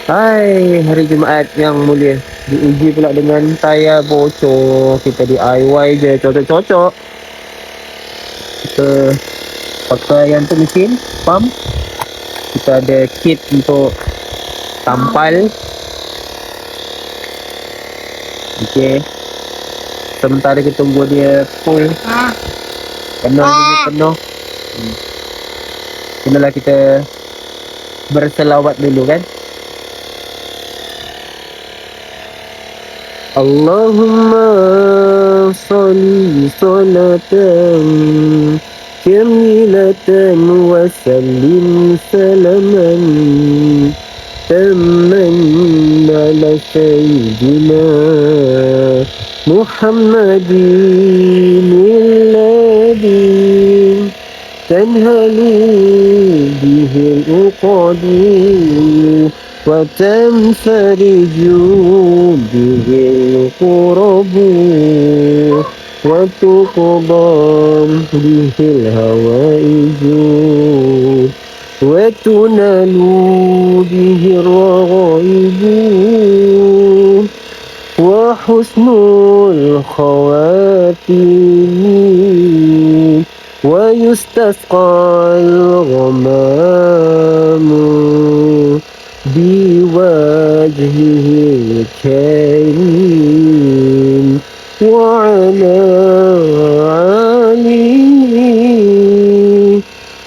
Hai, hari Jumaat yang mulia. Diuji pula dengan tayar bocor. Kita DIY je, cocok-cocok. Kita pakai yang tu mesin, pump. Kita ada kit untuk tampal. Okey. Sementara kita tunggu dia full. Penuh dulu, penuh. Kenalah kita berselawat dulu kan. Allahumma salli salatan kamilatan wa sallim salaman tamman ala sayyidina Muhammadin alladhi tanhalu bihi al-uqadu وتنفرج به الكرب وتقضى به الهوائج وتنال به الرغائب وحسن الخواتيم ويستسقى الغمام بوجهه الكريم وعلى آله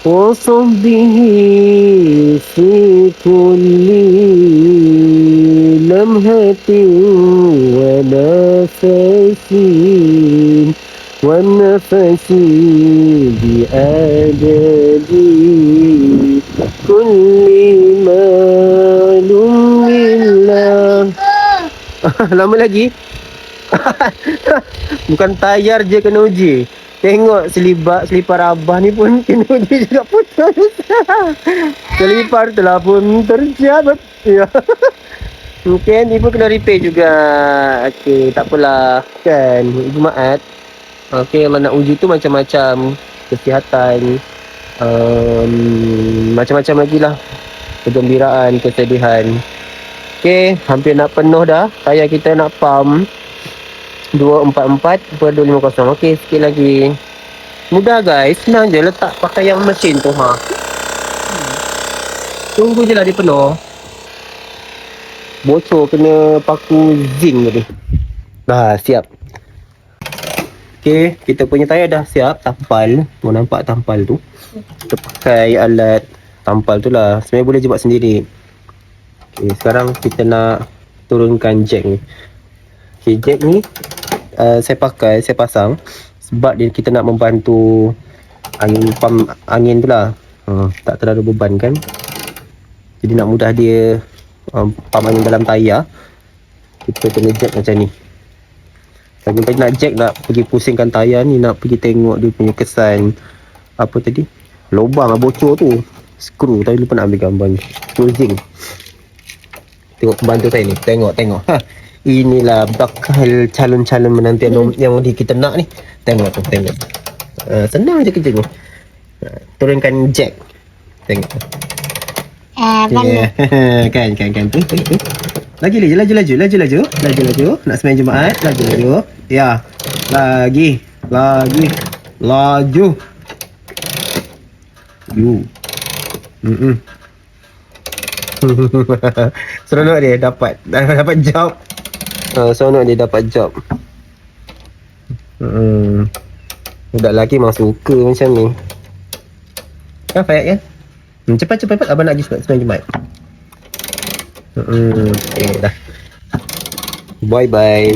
وصحبه في كل لمحة ونفس والنفس بأدب كل معلوم لله. Lama lagi. Bukan tayar je kena uji. Tengok selipar abah ni pun kena uji juga putus. Selipar telah pun terjabet. Ya. Mungkin ibu kena repair juga. Okey, tak apalah kan. Jumaat. Okey, kalau nak uji tu macam-macam. Kesihatan. Macam-macam lagi lah. Kegembiraan, kesedihan. Okey, hampir nak penuh dah. Tayar kita nak pump 244/250. Okey, sikit lagi. Mudah guys, senang je letak pakai yang mesin tu ha. Tunggu je lah dia penuh. Bocor kena paku zinc tadi. Dah siap. Okey, kita punya tayar dah siap tampal. Mau nampak tampal tu? Kita pakai alat tampal tu lah. Sebenarnya boleh je buat sendiri. Okay, sekarang kita nak turunkan jack ni. Okay, jack ni saya pasang sebab kita nak membantu pump angin tu lah. Tak terlalu beban kan. Jadi nak mudah dia pump angin dalam tayar. Kita kena jack macam ni. Tadi nak jack, nak pergi pusingkan tayar ni, nak pergi tengok dia punya kesan apa tadi, lubang bocor tu, skru. Tadi lupa nak ambil gambar ni, skru zinc. Tengok pembantu saya ni, tengok ha. Inilah bakal calon-calon menanti yang kita nak ni. Tengok tu, tengok. Senang je kerja ni. Turunkan jack. Tengok. Kan. Tu. Laju. Nak sembang Jumaat, laju. Ya. Lagi. Laju. Seronok dia dapat job. Seronok dia dapat job. Budak lelaki memang suka macam ni. Kan Fayat kan? Cepat abang nak pergi sembahyang Jumaat. Okay, dah. Bye.